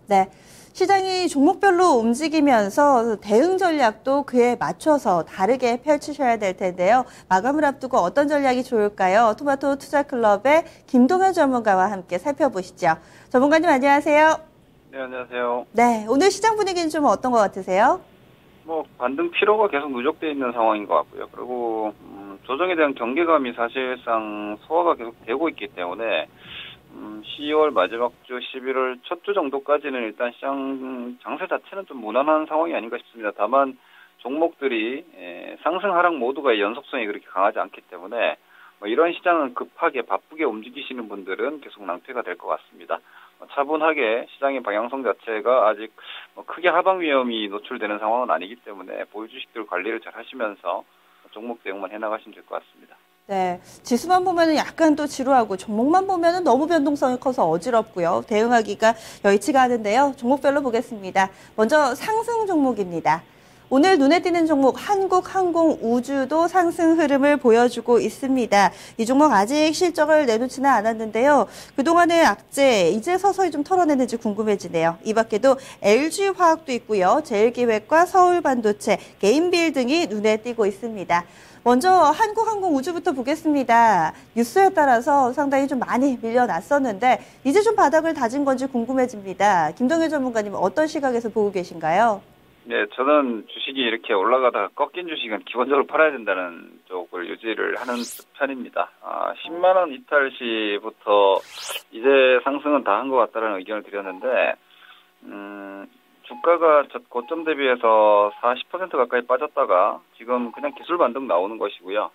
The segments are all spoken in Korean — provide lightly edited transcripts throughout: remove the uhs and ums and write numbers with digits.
네. 시장이 종목별로 움직이면서 대응 전략도 그에 맞춰서 다르게 펼치셔야 될 텐데요. 마감을 앞두고 어떤 전략이 좋을까요? 토마토 투자클럽의 김동현 전문가와 함께 살펴보시죠. 전문가님 안녕하세요. 네, 안녕하세요. 네, 오늘 시장 분위기는 좀 어떤 것 같으세요? 반등 피로가 계속 누적되어 있는 상황인 것 같고요. 그리고 조정에 대한 경계감이 사실상 소화가 계속 되고 있기 때문에 10월 마지막 주, 11월 첫 주 정도까지는 일단 시장 장세 자체는 좀 무난한 상황이 아닌가 싶습니다. 다만 종목들이 상승 하락 모두가 연속성이 그렇게 강하지 않기 때문에 이런 시장은 급하게 바쁘게 움직이시는 분들은 계속 낭패가 될 것 같습니다. 차분하게 시장의 방향성 자체가 아직 크게 하방 위험이 노출되는 상황은 아니기 때문에 보유 주식들 관리를 잘 하시면서 종목 대응만 해나가시면 될 것 같습니다. 네, 지수만 보면은 약간 또 지루하고 종목만 보면은 너무 변동성이 커서 어지럽고요. 대응하기가 여의치가 않은데요. 종목별로 보겠습니다. 먼저 상승 종목입니다. 오늘 눈에 띄는 종목 한국항공우주도 상승 흐름을 보여주고 있습니다. 이 종목 아직 실적을 내놓지는 않았는데요. 그동안의 악재 이제 서서히 좀 털어내는지 궁금해지네요. 이 밖에도 LG화학도 있고요. 제일기획과 서울반도체, 게임빌 등이 눈에 띄고 있습니다. 먼저 한국항공우주부터 보겠습니다. 뉴스에 따라서 상당히 좀 많이 밀려났었는데 이제 좀 바닥을 다진 건지 궁금해집니다. 김동현 전문가님 어떤 시각에서 보고 계신가요? 네, 저는 주식이 이렇게 올라가다가 꺾인 주식은 기본적으로 팔아야 된다는 쪽을 유지를 하는 편입니다. 10만 원 이탈 시부터 이제 상승은 다 한 것 같다는 의견을 드렸는데, 주가가 고점 대비해서 40% 가까이 빠졌다가 지금 그냥 기술 반등 나오는 것이고요.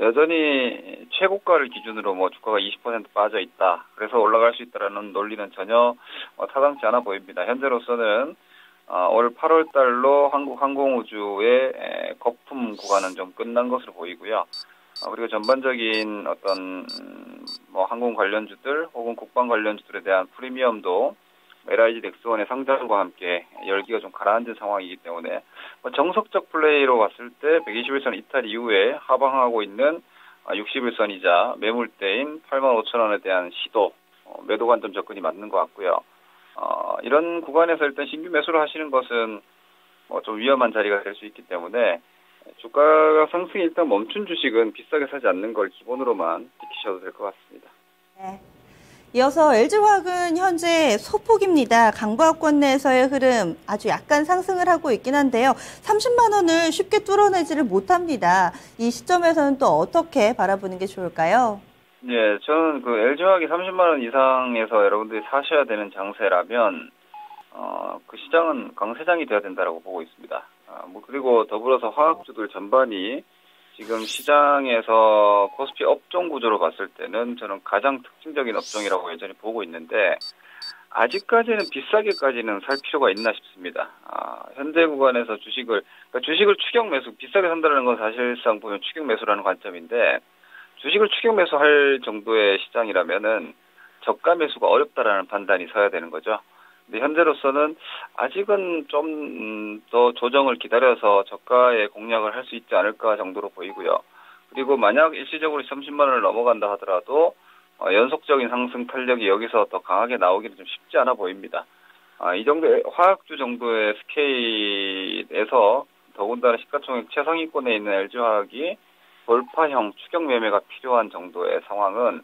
여전히 최고가를 기준으로 주가가 20% 빠져 있다. 그래서 올라갈 수 있다라는 논리는 전혀 타당치 않아 보입니다. 현재로서는 올 8월 달로 한국항공우주의 거품 구간은 좀 끝난 것으로 보이고요. 그리고 전반적인 어떤 항공 관련주들 혹은 국방 관련주들에 대한 프리미엄도 LIG 넥스원의 상장과 함께 열기가 좀 가라앉은 상황이기 때문에 정석적 플레이로 봤을 때 121선 이탈 이후에 하방하고 있는 61선이자 매물대인 85,000원에 대한 시도, 매도 관점 접근이 맞는 것 같고요. 이런 구간에서 일단 신규 매수를 하시는 것은 좀 위험한 자리가 될 수 있기 때문에 주가가 상승이 일단 멈춘 주식은 비싸게 사지 않는 걸 기본으로만 지키셔도 될 것 같습니다. 네. 이어서 LG화학은 현재 소폭입니다. 강보합권 내에서의 흐름 아주 약간 상승을 하고 있긴 한데요. 30만 원을 쉽게 뚫어내지를 못합니다. 이 시점에서는 또 어떻게 바라보는 게 좋을까요? 네, 저는 LG화학이 30만 원 이상에서 여러분들이 사셔야 되는 장세라면 그 시장은 강세장이 돼야 된다라고 보고 있습니다. 그리고 더불어서 화학주들 전반이 지금 시장에서 코스피 업종 구조로 봤을 때는 저는 가장 특징적인 업종이라고 여전히 보고 있는데 아직까지는 비싸게까지는 살 필요가 있나 싶습니다. 현재 구간에서 주식을 추격 매수, 비싸게 산다는 건 사실상 보면 추격 매수라는 관점인데 주식을 추격 매수할 정도의 시장이라면은 저가 매수가 어렵다라는 판단이 서야 되는 거죠. 근데 현재로서는 아직은 좀 더 조정을 기다려서 저가의 공략을 할 수 있지 않을까 정도로 보이고요. 그리고 만약 일시적으로 30만 원을 넘어간다 하더라도 연속적인 상승 탄력이 여기서 더 강하게 나오기는 좀 쉽지 않아 보입니다. 이 정도의 화학주 정도의 스케일에서 더군다나 시가총액 최상위권에 있는 LG화학이 돌파형 추격 매매가 필요한 정도의 상황은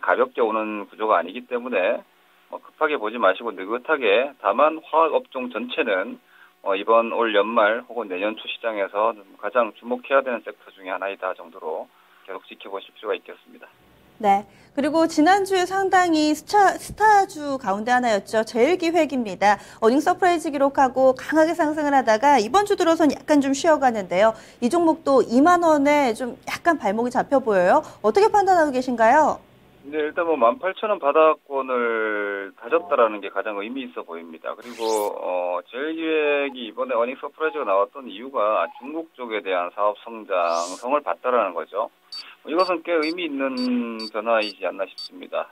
가볍게 오는 구조가 아니기 때문에 급하게 보지 마시고 느긋하게 다만 화학업종 전체는 이번 올 연말 혹은 내년 초 시장에서 가장 주목해야 되는 섹터 중에 하나이다 정도로 계속 지켜보실 필요가 있겠습니다. 네. 그리고 지난주에 상당히 스타주 가운데 하나였죠. 제일기획입니다. 어닝 서프라이즈 기록하고 강하게 상승을 하다가 이번 주 들어선 약간 좀 쉬어가는데요. 이 종목도 2만 원에 좀 약간 발목이 잡혀 보여요. 어떻게 판단하고 계신가요? 네, 일단 18,000원 바닥권을 다졌다라는 게 가장 의미 있어 보입니다. 그리고 제일기획이 이번에 어닝 서프라이즈가 나왔던 이유가 중국 쪽에 대한 사업 성장성을 봤다라는 거죠. 이것은 꽤 의미 있는 변화이지 않나 싶습니다.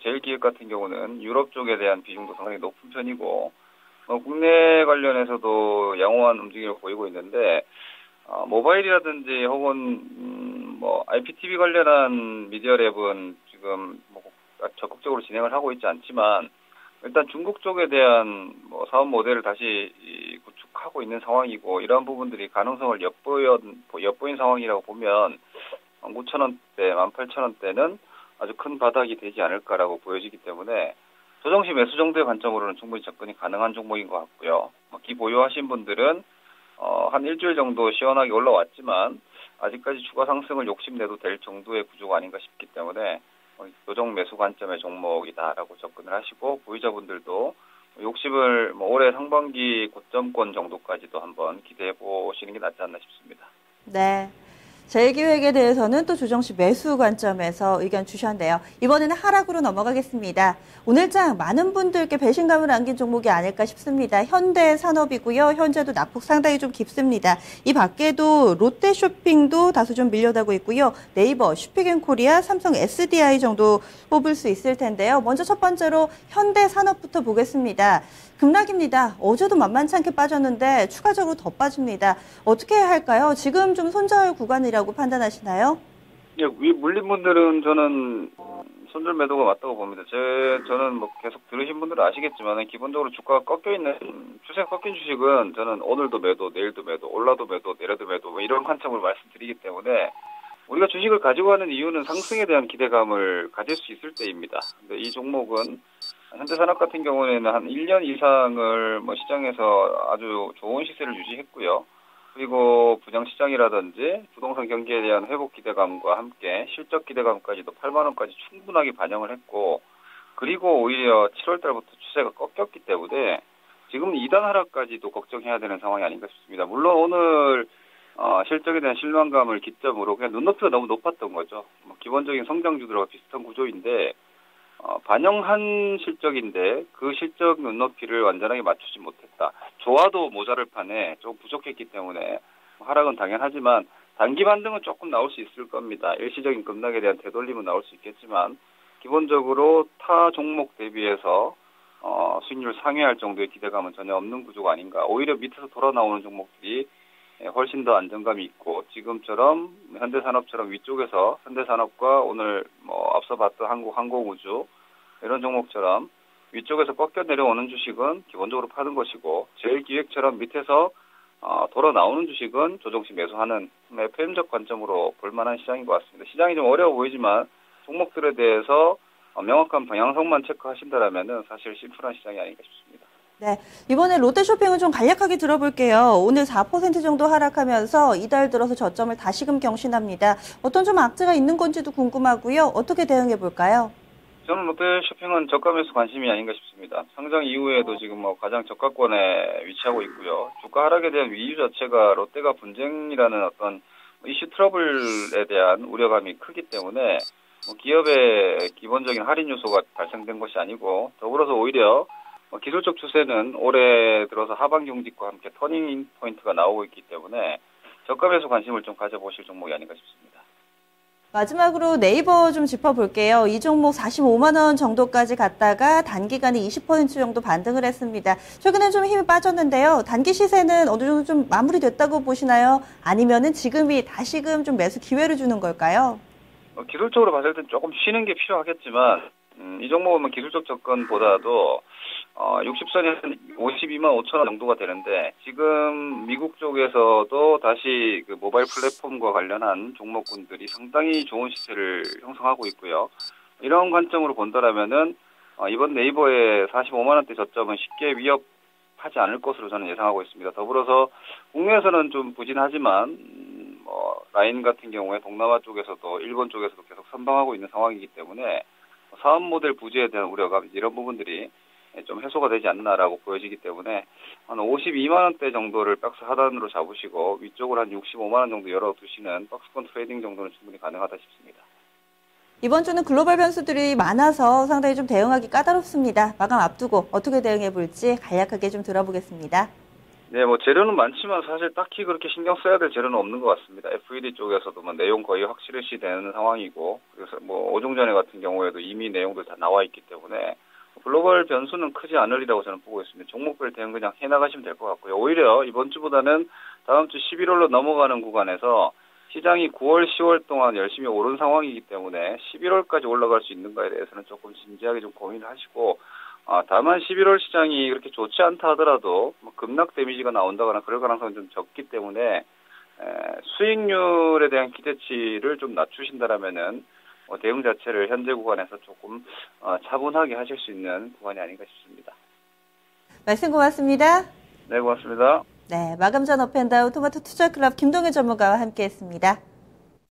제일기획 같은 경우는 유럽 쪽에 대한 비중도 상당히 높은 편이고 국내 관련해서도 양호한 움직임을 보이고 있는데 모바일이라든지 혹은 IPTV 관련한 미디어 랩은 지금 적극적으로 진행을 하고 있지 않지만 일단 중국 쪽에 대한 뭐 사업 모델을 다시 구축하고 있는 상황이고 이러한 부분들이 가능성을 엿보인 상황이라고 보면 19,000원대, 18,000원대는 아주 큰 바닥이 되지 않을까라고 보여지기 때문에 조정시 매수 정도의 관점으로는 충분히 접근이 가능한 종목인 것 같고요. 기 보유하신 분들은 한 일주일 정도 시원하게 올라왔지만 아직까지 추가 상승을 욕심내도 될 정도의 구조가 아닌가 싶기 때문에 조정 매수 관점의 종목이다라고 접근을 하시고 보유자분들도 욕심을 올해 상반기 고점권 정도까지도 한번 기대해 보시는 게 낫지 않나 싶습니다. 네. 제1기획에 대해서는 또 조정시 매수 관점에서 의견 주셨네요. 이번에는 하락으로 넘어가겠습니다. 오늘장 많은 분들께 배신감을 안긴 종목이 아닐까 싶습니다. 현대산업이고요. 현재도 낙폭 상당히 좀 깊습니다. 이 밖에도 롯데쇼핑도 다소 좀 밀려나고 있고요. 네이버, 슈핑앤코리아, 삼성 SDI 정도 뽑을 수 있을 텐데요. 먼저 첫 번째로 현대산업부터 보겠습니다. 급락입니다. 어제도 만만치 않게 빠졌는데 추가적으로 더 빠집니다. 어떻게 해야 할까요? 지금 좀 손절 구간이라고 판단하시나요? 예, 위 물린 분들은 저는 손절 매도가 맞다고 봅니다. 저는 뭐 계속 들으신 분들은 아시겠지만 기본적으로 주가가 꺾여 있는 추세가 꺾인 주식은 저는 오늘도 매도, 내일도 매도, 올라도 매도, 내려도 매도 뭐 이런 관점으로 말씀드리기 때문에 우리가 주식을 가지고 가는 이유는 상승에 대한 기대감을 가질 수 있을 때입니다. 근데 이 종목은 현대산업 같은 경우에는 한 1년 이상을 뭐 시장에서 아주 좋은 시세를 유지했고요. 그리고 부정시장이라든지 부동산 경기에 대한 회복 기대감과 함께 실적 기대감까지도 8만 원까지 충분하게 반영을 했고 그리고 오히려 7월 달부터 추세가 꺾였기 때문에 지금 2단 하락까지도 걱정해야 되는 상황이 아닌가 싶습니다. 물론 오늘 실적에 대한 실망감을 기점으로 그냥 눈높이가 너무 높았던 거죠. 뭐 기본적인 성장주들과 비슷한 구조인데 반영한 실적인데 그 실적 눈높이를 완전하게 맞추지 못했다. 좋아도 모자랄 판에 좀 부족했기 때문에 하락은 당연하지만 단기 반등은 조금 나올 수 있을 겁니다. 일시적인 급락에 대한 되돌림은 나올 수 있겠지만 기본적으로 타 종목 대비해서 수익률 상회할 정도의 기대감은 전혀 없는 구조가 아닌가. 오히려 밑에서 돌아 나오는 종목들이 훨씬 더 안정감이 있고 지금처럼 현대산업처럼 위쪽에서 현대산업과 오늘 앞서 봤던 한국항공우주 이런 종목처럼 위쪽에서 꺾여 내려오는 주식은 기본적으로 파는 것이고 제1기획처럼 밑에서 돌아 나오는 주식은 조정시 매수하는 FM적 관점으로 볼만한 시장인 것 같습니다. 시장이 좀 어려워 보이지만 종목들에 대해서 명확한 방향성만 체크하신다면 사실 심플한 시장이 아닌가 싶습니다. 네, 이번에 롯데쇼핑은 좀 간략하게 들어볼게요. 오늘 4% 정도 하락하면서 이달 들어서 저점을 다시금 경신합니다. 어떤 좀 악재가 있는 건지도 궁금하고요. 어떻게 대응해 볼까요? 저는 롯데쇼핑은 저가 매수 관심이 아닌가 싶습니다. 상장 이후에도 지금 가장 저가권에 위치하고 있고요. 주가 하락에 대한 이유 자체가 롯데가 분쟁이라는 어떤 이슈 트러블에 대한 우려감이 크기 때문에 기업의 기본적인 할인 요소가 발생된 것이 아니고 더불어서 오히려 기술적 추세는 올해 들어서 하반 경직과 함께 터닝 포인트가 나오고 있기 때문에 저가 매수 관심을 좀 가져보실 종목이 아닌가 싶습니다. 마지막으로 네이버 좀 짚어볼게요. 이 종목 45만 원 정도까지 갔다가 단기간에 20% 정도 반등을 했습니다. 최근에 좀 힘이 빠졌는데요. 단기 시세는 어느 정도 좀 마무리됐다고 보시나요? 아니면은 지금이 다시금 좀 매수 기회를 주는 걸까요? 기술적으로 봤을 땐 조금 쉬는 게 필요하겠지만 이 종목은 기술적 접근보다도 60선이 한 52만 5천 원 정도가 되는데 지금 미국 쪽에서도 다시 그 모바일 플랫폼과 관련한 종목군들이 상당히 좋은 시세를 형성하고 있고요. 이런 관점으로 본다라면은 이번 네이버의 45만 원대 저점은 쉽게 위협하지 않을 것으로 저는 예상하고 있습니다. 더불어서 국내에서는 좀 부진하지만 라인 같은 경우에 동남아 쪽에서도 일본 쪽에서도 계속 선방하고 있는 상황이기 때문에 사업 모델 부재에 대한 우려가 이런 부분들이 좀 해소가 되지 않나라고 보여지기 때문에 한 52만 원대 정도를 박스 하단으로 잡으시고 위쪽으로 한 65만 원 정도 열어두시는 박스권 트레이딩 정도는 충분히 가능하다 싶습니다. 이번 주는 글로벌 변수들이 많아서 상당히 좀 대응하기 까다롭습니다. 마감 앞두고 어떻게 대응해 볼지 간략하게 좀 들어보겠습니다. 네, 재료는 많지만 사실 딱히 그렇게 신경 써야 될 재료는 없는 것 같습니다. FED 쪽에서도 내용 거의 확실시 되는 상황이고, 그래서 오종전에 같은 경우에도 이미 내용들 다 나와 있기 때문에 글로벌 변수는 크지 않으리라고 저는 보고 있습니다. 종목별 대응 그냥 해나가시면 될 것 같고요. 오히려 이번 주보다는 다음 주 11월로 넘어가는 구간에서 시장이 9월, 10월 동안 열심히 오른 상황이기 때문에 11월까지 올라갈 수 있는가에 대해서는 조금 진지하게 좀 고민을 하시고 다만 11월 시장이 그렇게 좋지 않다 하더라도 뭐 급락 데미지가 나온다거나 그럴 가능성은 좀 적기 때문에 수익률에 대한 기대치를 좀 낮추신다라면은 대응 자체를 현재 구간에서 조금 차분하게 하실 수 있는 구간이 아닌가 싶습니다. 말씀 고맙습니다. 네, 고맙습니다. 네, 마감 전 업앤다운 토마토 투자클럽 김동현 전문가와 함께했습니다.